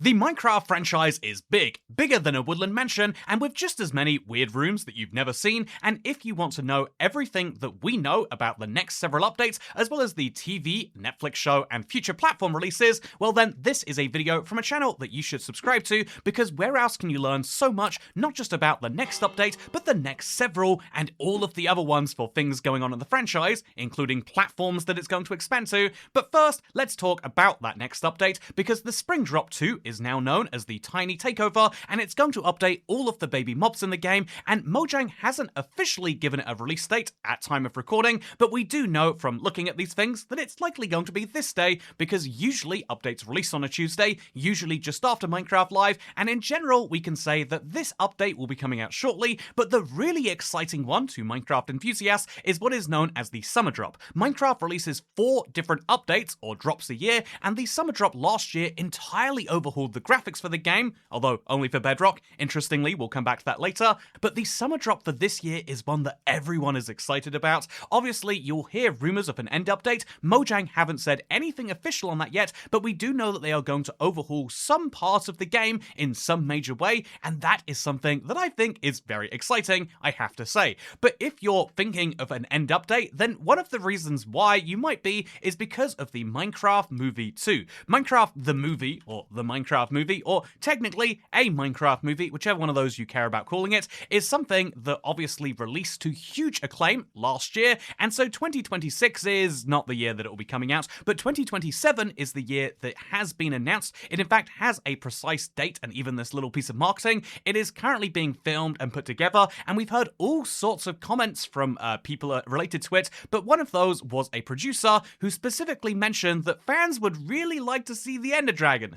The Minecraft franchise is big, bigger than a woodland mansion, and with just as many weird rooms that you've never seen. And if you want to know everything that we know about the next several updates, as well as the TV, Netflix show, and future platform releases, well then this is a video from a channel that you should subscribe to, because where else can you learn so much, not just about the next update, but the next several, and all of the other ones for things going on in the franchise, including platforms that it's going to expand to. But first, let's talk about that next update, because the Spring Drop 2 is now known as the Tiny Takeover, and it's going to update all of the baby mobs in the game, and Mojang hasn't officially given it a release date at time of recording, but we do know from looking at these things that it's likely going to be this day, because usually updates release on a Tuesday, usually just after Minecraft Live, and in general we can say that this update will be coming out shortly. But the really exciting one to Minecraft enthusiasts is what is known as the Summer Drop. Minecraft releases 4 different updates or drops a year, and the Summer Drop last year entirely overhauled the graphics for the game, although only for Bedrock. Interestingly, we'll come back to that later. But the Summer Drop for this year is one that everyone is excited about. Obviously, you'll hear rumors of an end update. Mojang haven't said anything official on that yet, but we do know that they are going to overhaul some parts of the game in some major way, and that is something that I think is very exciting, I have to say. But if you're thinking of an end update, then one of the reasons why you might be is because of the Minecraft Movie 2. Minecraft the Movie, or the Minecraft Movie, or technically a Minecraft movie, whichever one of those you care about calling it, is something that obviously released to huge acclaim last year, and so 2026 is not the year that it will be coming out, but 2027 is the year that has been announced. It in fact has a precise date and even this little piece of marketing. It is currently being filmed and put together, and we've heard all sorts of comments from people related to it, but one of those was a producer who specifically mentioned that fans would really like to see the Ender Dragon,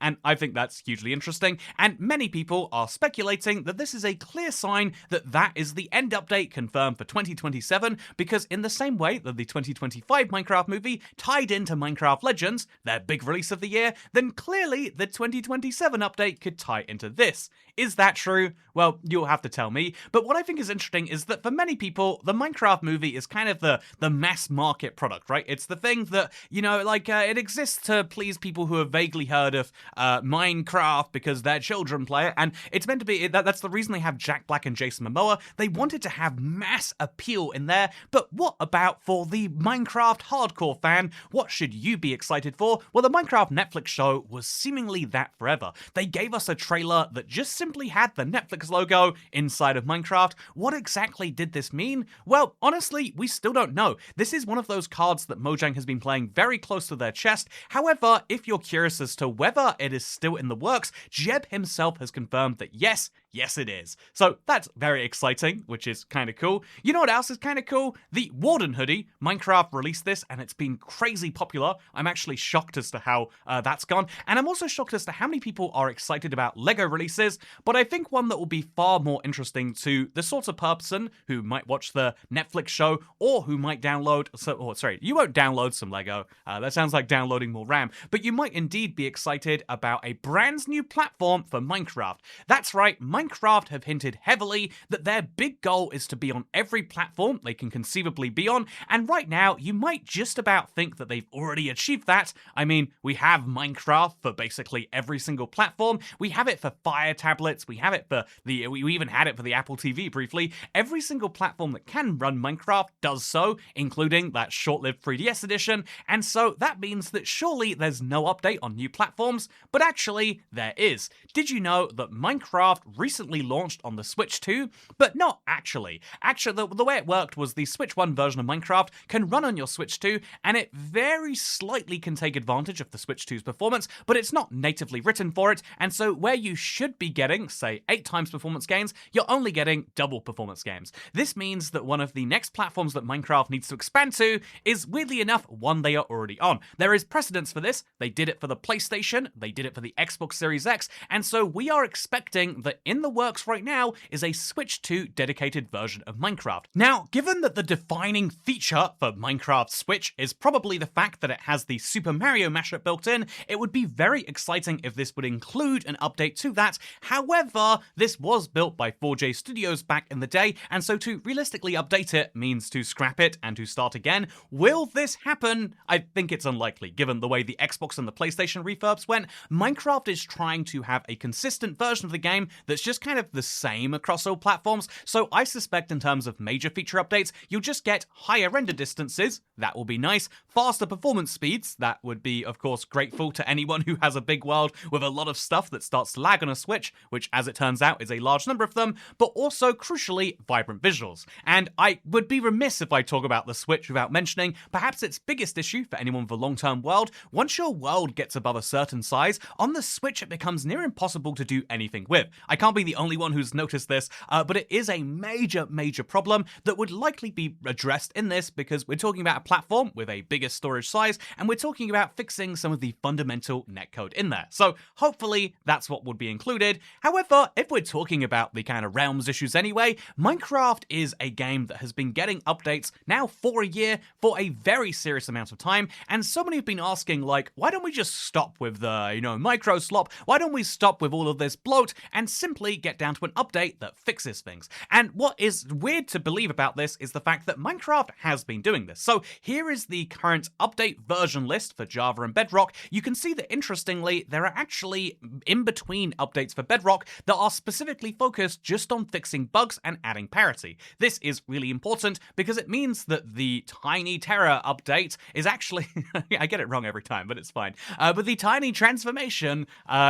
and I think that's hugely interesting, and many people are speculating that this is a clear sign that that is the end update confirmed for 2027, because in the same way that the 2025 Minecraft movie tied into Minecraft Legends, their big release of the year, then clearly the 2027 update could tie into this. Is that true? Well, you'll have to tell me, but what I think is interesting is that for many people, the Minecraft movie is kind of the mass market product, right? It's the thing that, you know, like, it exists to please people who have vaguely heard of Minecraft because their children play it, and it's meant to be, that's the reason they have Jack Black and Jason Momoa. They wanted to have mass appeal in there, but what about for the Minecraft hardcore fan? What should you be excited for? Well, the Minecraft Netflix show was seemingly that forever. They gave us a trailer that just simply had the Netflix logo inside of Minecraft. What exactly did this mean? Well, honestly, we still don't know. This is one of those cards that Mojang has been playing very close to their chest. However, if you're curious as to whether it is still in the works, Jeb himself has confirmed that yes it is. So that's very exciting, which is kind of cool. You know what else is kind of cool? The Warden hoodie. Minecraft released this and it's been crazy popular. I'm actually shocked as to how that's gone, and I'm also shocked as to how many people are excited about Lego releases, but I think one that will be far more interesting to the sort of person who might watch the Netflix show, or who might download, you won't download some Lego, that sounds like downloading more RAM, but you might indeed be excited about a brand new platform for Minecraft. That's right, Minecraft have hinted heavily that their big goal is to be on every platform they can conceivably be on, and right now you might just about think that they've already achieved that. I mean, we have Minecraft for basically every single platform. We have it for Fire tablets, we have it for we even had it for the Apple TV briefly. Every single platform that can run Minecraft does so, including that short-lived 3DS edition, and so that means that surely there's no update on new platforms, but actually there is. Did you know that Minecraft recently launched on the Switch 2? But not actually. Actually, the way it worked was the Switch 1 version of Minecraft can run on your Switch 2, and it very slightly can take advantage of the Switch 2's performance, but it's not natively written for it, and so where you should be getting, say, 8 times performance gains, you're only getting double performance gains. This means that one of the next platforms that Minecraft needs to expand to is, weirdly enough, one they are already on. There is precedence for this. They did it for the PlayStation, they did it for the Xbox Series X, and so we are expecting that in the works right now is a Switch 2 dedicated version of Minecraft. Now, given that the defining feature for Minecraft Switch is probably the fact that it has the Super Mario mashup built in, it would be very exciting if this would include an update to that. However, this was built by 4J Studios back in the day, and so to realistically update it means to scrap it and to start again. Will this happen? I think it's unlikely, given the way the Xbox and the PlayStation refurbs went. Minecraft is trying to have a consistent version of the game that's just kind of the same across all platforms, so I suspect in terms of major feature updates, you'll just get higher render distances, that will be nice, faster performance speeds, that would be of course grateful to anyone who has a big world with a lot of stuff that starts to lag on a Switch, which as it turns out is a large number of them, but also crucially vibrant visuals. And I would be remiss if I talk about the Switch without mentioning perhaps its biggest issue for anyone with a long-term world. Once your world gets above a certain size, on the Switch it becomes near impossible to do anything with. I can't be the only one who's noticed this, but it is a major problem that would likely be addressed in this, because we're talking about a platform with a bigger storage size, and we're talking about fixing some of the fundamental netcode in there. So hopefully that's what would be included. However, if we're talking about the kind of realms issues anyway, Minecraft is a game that has been getting updates now for a year for a very serious amount of time, and so many have been asking, like, why don't we just stop with the, micro slop? Why don't we stop with all of this bloat and simply get down to an update that fixes things? And what is weird to believe about this is the fact that Minecraft has been doing this. So here is the current update version list for Java and Bedrock. You can see that interestingly, there are actually in-between updates for Bedrock that are specifically focused just on fixing bugs and adding parity. This is really important because it means that the Tiny Terror update is actually, I get it wrong every time, but it's fine. But the Tiny Transformation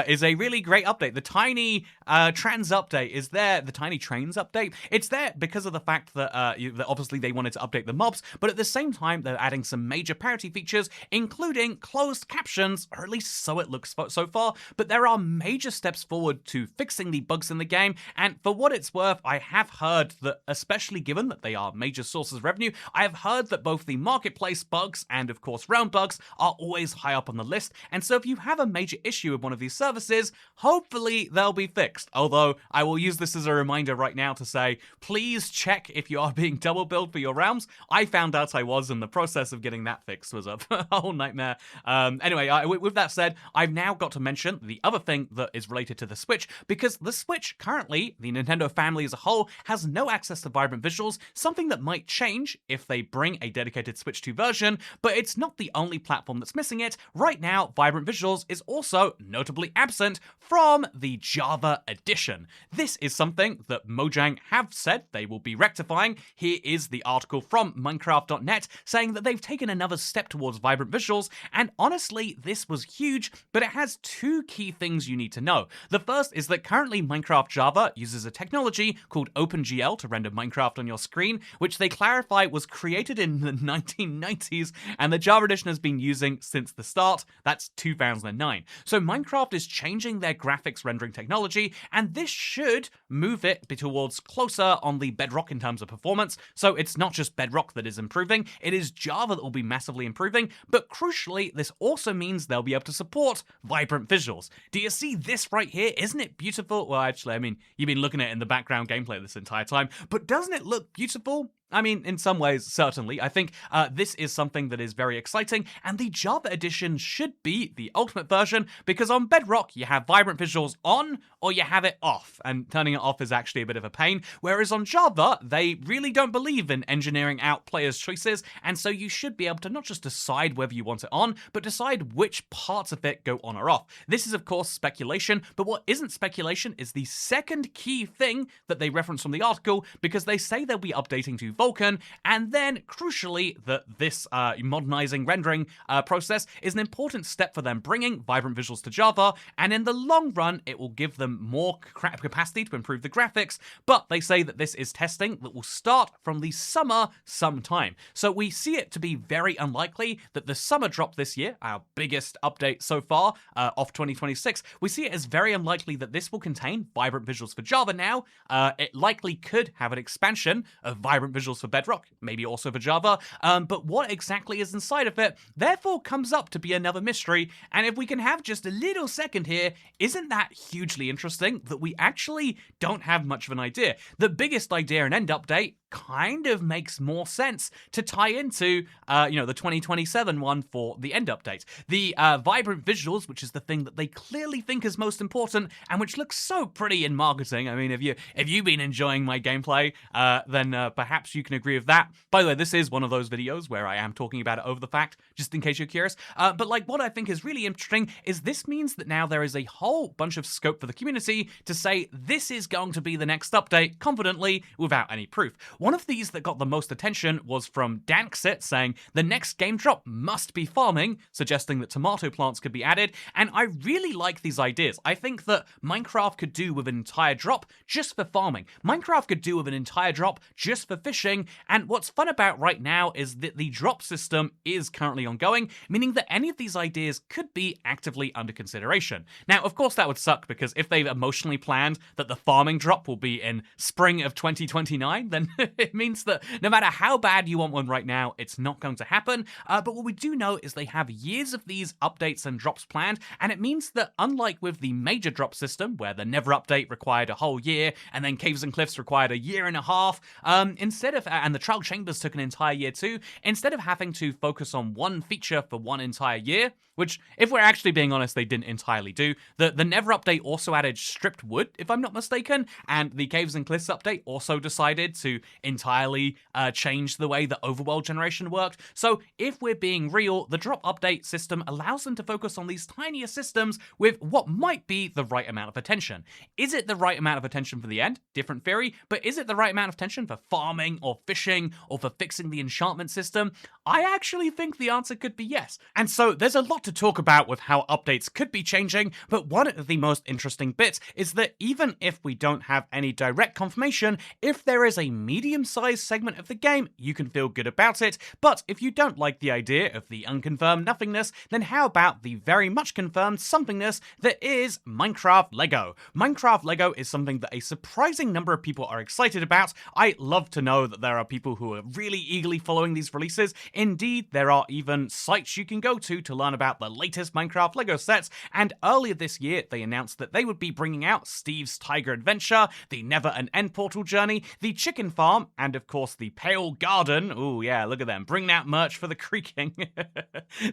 is a really great update. The Tiny Trans update is there. The Tiny Trains update, it's there because of the fact that, that obviously they wanted to update the mobs, but at the same time, they're adding some major parity features, including closed captions, or at least so it looks so far. But there are major steps forward to fixing the bugs in the game, and for what it's worth, I have heard that, especially given that they are major sources of revenue, I have heard that both the marketplace bugs and of course realm bugs are always high up on the list, and so if you have a major issue with one of these services, hopefully they'll be fixed. Although I will use this as a reminder right now to say, please check if you are being double billed for your realms. I found out I was, and the process of getting that fixed was a whole nightmare. Anyway, with that said, I've now got to mention the other thing that is related to the Switch, because the Switch currently, the Nintendo family as a whole, has no access to vibrant visuals, something that might change if they bring a dedicated Switch 2 version, but it's not the only platform that's missing it. Right now, vibrant visuals is also notably absent from the Java edition. This is something that Mojang have said they will be rectifying. Here is the article from Minecraft.net saying that they've taken another step towards vibrant visuals, and honestly, this was huge, but it has two key things you need to know. The first is that currently Minecraft Java uses a technology called OpenGL to render Minecraft on your screen, which they clarify was created in the 1990s, and the Java edition has been using since the start. That's 2009. So Minecraft is changing their graphics rendering technology, and this should move it towards closer on the Bedrock in terms of performance. So it's not just Bedrock that is improving, it is Java that will be massively improving, but crucially, this also means they'll be able to support vibrant visuals. Do you see this right here? Isn't it beautiful? Well, actually, I mean, you've been looking at it in the background gameplay this entire time, but doesn't it look beautiful? I mean, in some ways, certainly. I think this is something that is very exciting, and the Java edition should be the ultimate version, because on Bedrock, you have vibrant visuals on, or you have it off, and turning it off is actually a bit of a pain, whereas on Java, they really don't believe in engineering out players' choices, and so you should be able to not just decide whether you want it on, but decide which parts of it go on or off. This is, of course, speculation, but what isn't speculation is the second key thing that they reference from the article, because they say they'll be updating to Vulkan, and then, crucially, that this modernizing rendering process is an important step for them bringing vibrant visuals to Java, and in the long run, it will give them more capacity to improve the graphics, but they say that this is testing that will start from the summer sometime. So we see it to be very unlikely that the summer drop this year, our biggest update so far of 2026, we see it as very unlikely that this will contain vibrant visuals for Java now. It likely could have an expansion of vibrant visuals visuals for Bedrock, maybe also for Java, but what exactly is inside of it, therefore comes up to be another mystery, and if we can have just a little second here, isn't that hugely interesting that we actually don't have much of an idea? The biggest idea in End Update kind of makes more sense to tie into, the 2027 one for the End Update. The vibrant visuals, which is the thing that they clearly think is most important, and which looks so pretty in marketing. I mean, if you've been enjoying my gameplay, then perhaps you can agree with that. By the way, this is one of those videos where I am talking about it over the fact, just in case you're curious. But like, what I think is really interesting is this means that now there is a whole bunch of scope for the community to say this is going to be the next update confidently without any proof. One of these that got the most attention was from Danxit saying the next game drop must be farming, suggesting that tomato plants could be added, and I really like these ideas. I think that Minecraft could do with an entire drop just for farming. Minecraft could do with an entire drop just for fishing, and what's fun about right now is that the drop system is currently ongoing, meaning that any of these ideas could be actively under consideration. Now, of course, that would suck, because if they've emotionally planned that the farming drop will be in spring of 2029, then it means that no matter how bad you want one right now, it's not going to happen. But what we do know is they have years of these updates and drops planned, and it means that unlike with the major drop system, where the Never update required a whole year, and then Caves and Cliffs required a year and a half, and the Trial Chambers took an entire year too, instead of having to focus on one feature for one entire year, which, if we're actually being honest, they didn't entirely do. The Never update also added stripped wood, if I'm not mistaken, and the Caves and Cliffs update also decided to entirely change the way the overworld generation worked. So if we're being real, the drop update system allows them to focus on these tinier systems with what might be the right amount of attention. Is it the right amount of attention for the end? Different theory, but is it the right amount of attention for farming or fishing or for fixing the enchantment system? I actually think the answer could be yes. And so there's a lot to talk about with how updates could be changing, but one of the most interesting bits is that even if we don't have any direct confirmation, if there is a medium-sized segment of the game, you can feel good about it. But if you don't like the idea of the unconfirmed nothingness, then how about the very much confirmed somethingness that is Minecraft Lego? Minecraft Lego is something that a surprising number of people are excited about. I love to know that there are people who are really eagerly following these releases. Indeed, there are even sites you can go to learn about the latest Minecraft Lego sets, and earlier this year they announced that they would be bringing out Steve's Tiger Adventure, the Never an End Portal Journey, the Chicken Farm, and of course the Pale Garden. Ooh yeah, look at them, bringing out merch for the creaking.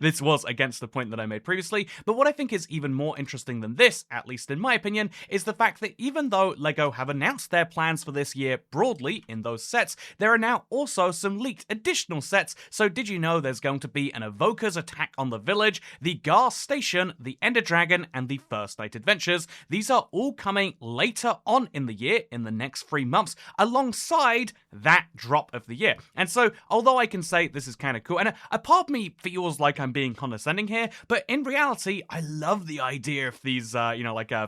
This was against the point that I made previously, but what I think is even more interesting than this, at least in my opinion, is the fact that even though LEGO have announced their plans for this year broadly in those sets, there are now also some leaked additional sets. So did you know there's going to be an Evoker's attack on the village, the Gar Station, the Ender Dragon, and the First Night Adventures? These are all coming later on in the year, in the next 3 months, alongside that drop of the year. And so, although I can say this is kind of cool, and a part of me feels like I'm being condescending here, but in reality, I love the idea of these,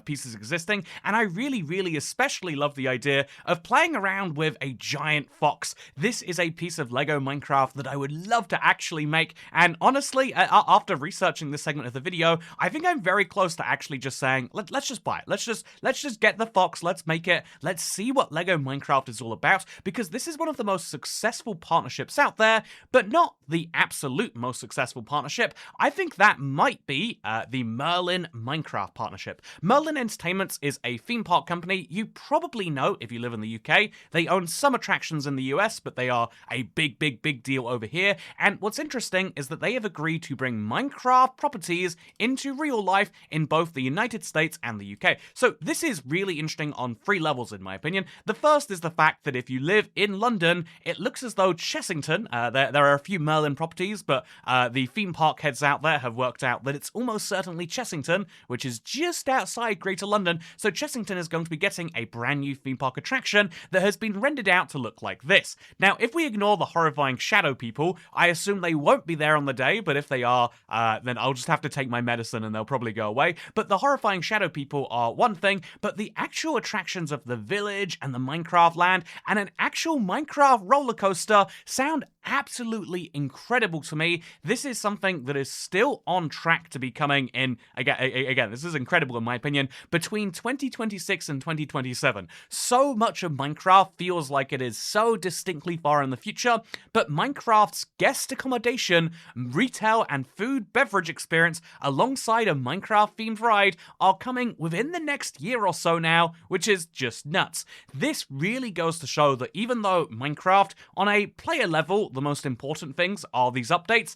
pieces existing, and I really especially love the idea of playing around with a giant fox. This is a piece of Lego Minecraft that I would love to actually make, and honestly, after researching this segment of the video, I think I'm very close to actually just saying, let's just buy it. Let's just get the fox, let's make it, let's see what Lego Minecraft is all about, because this is one of the most successful partnerships out there, but not the absolute most successful partnership. I think that might be the Merlin Minecraft partnership. Merlin Entertainments is a theme park company you probably know if you live in the UK. They own some attractions in the US, but they are a big deal over here. And what's interesting is that they have agreed to bring Minecraft properties into real life in both the United States and the UK. So this is really interesting on 3 levels, in my opinion. The first is the fact that if you live in London, it looks as though Chessington, there are a few Merlin properties, but the theme park heads out there have worked out that it's almost certainly Chessington, which is just outside Greater London. So Chessington is going to be getting a brand new theme park attraction that has been rendered out to look like this. Now, if we ignore the horrifying shadow people, I assume they won't be there on the day, but if they are, then I'll just have to take my medicine and they'll probably go away. But the horrifying shadow people are one thing, but the actual attractions of the village and the Minecraft land and an actual actual Minecraft roller coaster sound absolutely incredible to me. This is something that is still on track to be coming in, again, this is incredible in my opinion, between 2026 and 2027. So much of Minecraft feels like it is so distinctly far in the future, but Minecraft's guest accommodation, retail, and food beverage experience alongside a Minecraft-themed ride are coming within the next year or so now, which is just nuts. This really goes to show that even though Minecraft, on a player level, the most important things are these updates,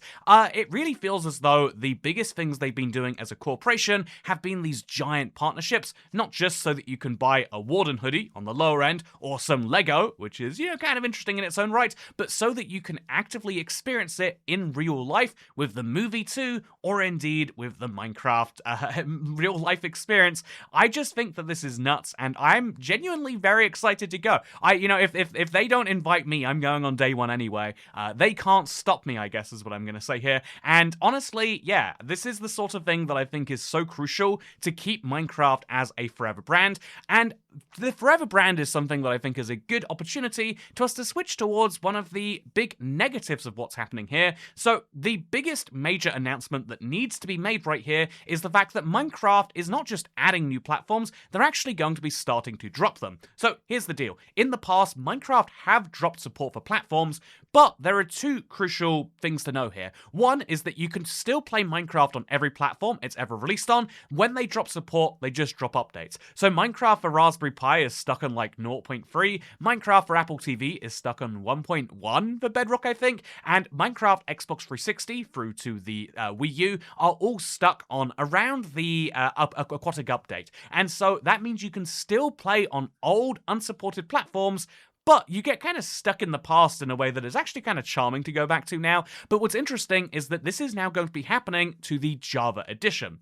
it really feels as though the biggest things they've been doing as a corporation have been these giant partnerships, not just so that you can buy a Warden hoodie on the lower end or some Lego, which is, kind of interesting in its own right, but so that you can actively experience it in real life with the movie too, or indeed with the Minecraft real life experience. I just think that this is nuts, and I'm genuinely very excited to go. If they don't invite me, I'm going on day one anyway. They can't stop me, I guess is what I'm going to say here. And honestly, yeah, this is the sort of thing that I think is so crucial to keep Minecraft as a forever brand. And the forever brand is something that I think is a good opportunity to us to switch towards one of the big negatives of what's happening here. So the biggest major announcement that needs to be made right here is the fact that Minecraft is not just adding new platforms, they're actually going to be starting to drop them. So here's the deal. In the past, Minecraft have dropped support for platforms, but there are two crucial things to know here. One is that you can still play Minecraft on every platform it's ever released on. When they drop support, they just drop updates. So Minecraft for Raspberry Pi is stuck on like 0.3, Minecraft for Apple TV is stuck on 1.1 for Bedrock, I think, and Minecraft Xbox 360 through to the Wii U are all stuck on around the aquatic update. And so that means you can still play on old, unsupported platforms, but you get kind of stuck in the past in a way that is actually kind of charming to go back to now. But what's interesting is that this is now going to be happening to the Java edition.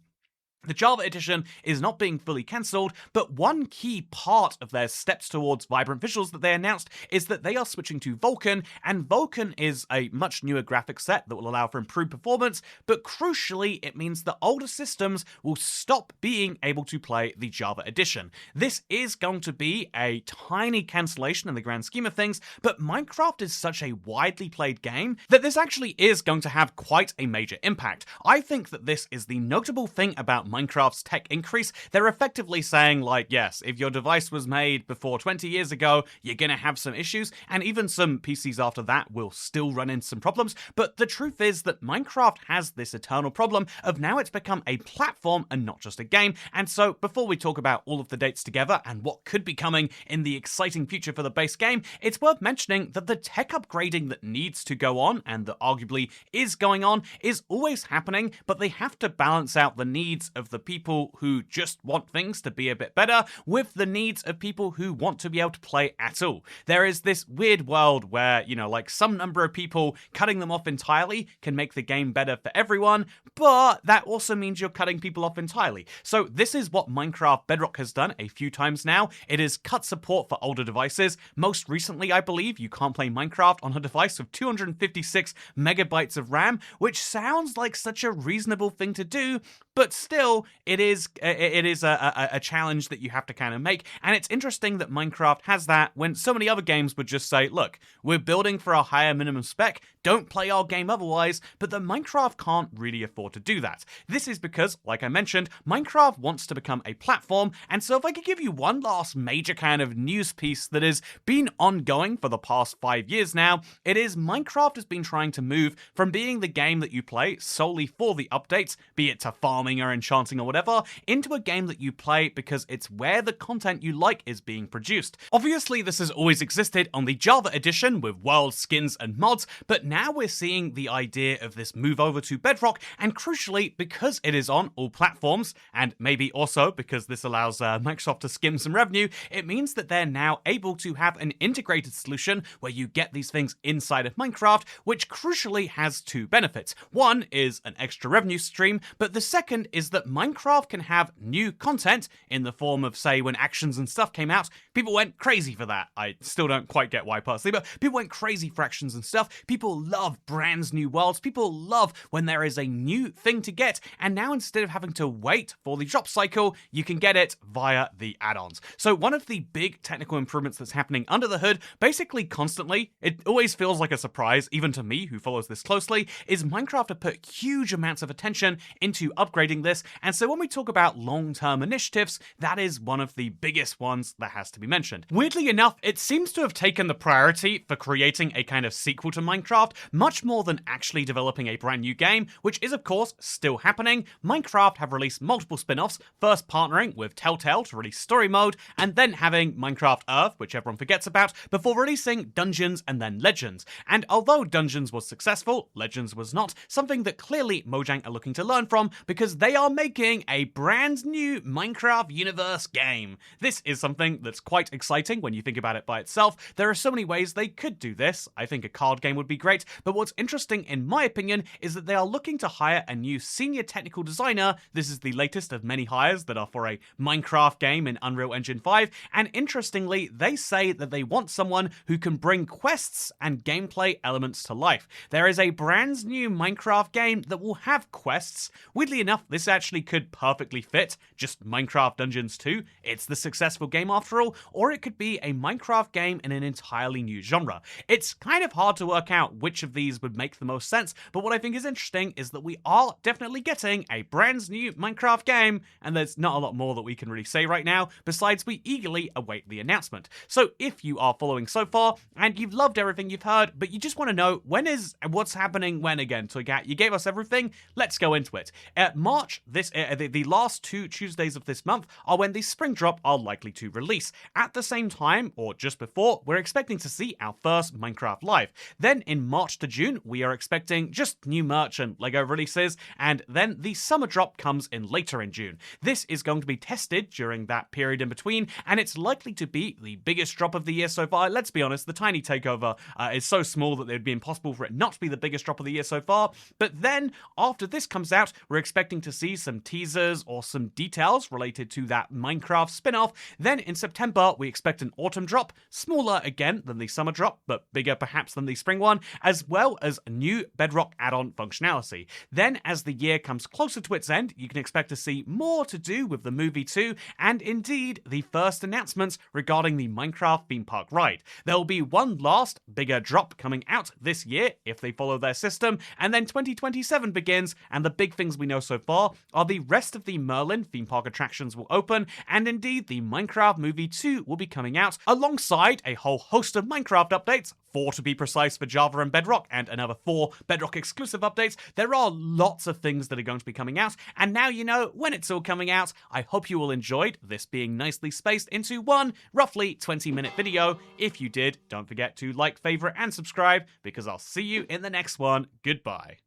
The Java edition is not being fully cancelled, but one key part of their steps towards vibrant visuals that they announced is that they are switching to Vulkan, and Vulkan is a much newer graphic set that will allow for improved performance, but crucially, it means that older systems will stop being able to play the Java edition. This is going to be a tiny cancellation in the grand scheme of things, but Minecraft is such a widely played game that this actually is going to have quite a major impact. I think that this is the notable thing about Minecraft's tech increase. They're effectively saying, like, yes, if your device was made before 20 years ago, you're gonna have some issues, and even some PCs after that will still run into some problems, but the truth is that Minecraft has this eternal problem of now it's become a platform and not just a game. And so before we talk about all of the dates together and what could be coming in the exciting future for the base game, it's worth mentioning that the tech upgrading that needs to go on, and that arguably is going on, is always happening, but they have to balance out the needs of the people who just want things to be a bit better with the needs of people who want to be able to play at all. There is this weird world where, like some number of people cutting them off entirely can make the game better for everyone, but that also means you're cutting people off entirely. So this is what Minecraft Bedrock has done a few times now. It has cut support for older devices. Most recently, I believe, you can't play Minecraft on a device with 256 megabytes of RAM, which sounds like such a reasonable thing to do, but still, it is a challenge that you have to kind of make, and it's interesting that Minecraft has that when so many other games would just say, look, we're building for a higher minimum spec, don't play our game otherwise, but that Minecraft can't really afford to do that. This is because, like I mentioned, Minecraft wants to become a platform, and so if I could give you one last major kind of news piece that has been ongoing for the past 5 years now, it is Minecraft has been trying to move from being the game that you play solely for the updates, be it to farming or enchanting or whatever, into a game that you play because it's where the content you like is being produced. Obviously, this has always existed on the Java edition with world skins and mods, but now we're seeing the idea of this move over to Bedrock, and crucially, because it is on all platforms, and maybe also because this allows Microsoft to skim some revenue, it means that they're now able to have an integrated solution where you get these things inside of Minecraft, which crucially has two benefits. One is an extra revenue stream, but the second second is that Minecraft can have new content in the form of, say, when actions and stuff came out, people went crazy for that. I still don't quite get why personally, but people went crazy for actions and stuff. People love brand new worlds. People love when there is a new thing to get, and now instead of having to wait for the drop cycle, you can get it via the add-ons. So one of the big technical improvements that's happening under the hood, basically constantly, it always feels like a surprise, even to me who follows this closely, is Minecraft have put huge amounts of attention into upgrading this, and so when we talk about long-term initiatives, that is one of the biggest ones that has to be mentioned. Weirdly enough, it seems to have taken the priority for creating a kind of sequel to Minecraft much more than actually developing a brand new game, which is of course still happening. Minecraft have released multiple spin-offs, first partnering with Telltale to release story mode, and then having Minecraft Earth, which everyone forgets about, before releasing Dungeons and then Legends. And although Dungeons was successful, Legends was not, something that clearly Mojang are looking to learn from, because they are making a brand new Minecraft universe game. This is something that's quite exciting when you think about it by itself. There are so many ways they could do this. I think a card game would be great, but what's interesting in my opinion is that they are looking to hire a new senior technical designer. This is the latest of many hires that are for a Minecraft game in Unreal Engine 5, and interestingly, they say that they want someone who can bring quests and gameplay elements to life. There is a brand new Minecraft game that will have quests. Weirdly enough, this actually could perfectly fit just Minecraft Dungeons 2. It's the successful game after all, or it could be a Minecraft game in an entirely new genre. It's kind of hard to work out which of these would make the most sense, but what I think is interesting is that we are definitely getting a brand new Minecraft game, and there's not a lot more that we can really say right now, besides we eagerly await the announcement. So if you are following so far, and you've loved everything you've heard, but you just want to know what's happening when again, Toycat, you gave us everything, let's go into it. March, the last 2 Tuesdays of this month are when the spring drop are likely to release. At the same time, or just before, we're expecting to see our first Minecraft Live. Then in March to June, we are expecting just new merch and LEGO releases, and then the summer drop comes in later in June. This is going to be tested during that period in between, and it's likely to be the biggest drop of the year so far. Let's be honest, the Tiny Takeover is so small that it would be impossible for it not to be the biggest drop of the year so far, but then after this comes out, we're expecting to see some teasers or some details related to that Minecraft spin-off. Then in September, we expect an autumn drop, smaller again than the summer drop, but bigger perhaps than the spring one, as well as a new Bedrock add-on functionality. Then as the year comes closer to its end, you can expect to see more to do with the movie too, and indeed the first announcements regarding the Minecraft theme park ride. There will be one last bigger drop coming out this year if they follow their system, and then 2027 begins, and the big things we know so far are the rest of the Merlin theme park attractions will open, and indeed the Minecraft movie 2 will be coming out alongside a whole host of Minecraft updates, 4 to be precise for Java and Bedrock, and another 4 Bedrock exclusive updates. There are lots of things that are going to be coming out, and now you know when it's all coming out. I hope you all enjoyed this being nicely spaced into one roughly 20-minute video. If you did, don't forget to like, favorite, and subscribe, because I'll see you in the next one. Goodbye.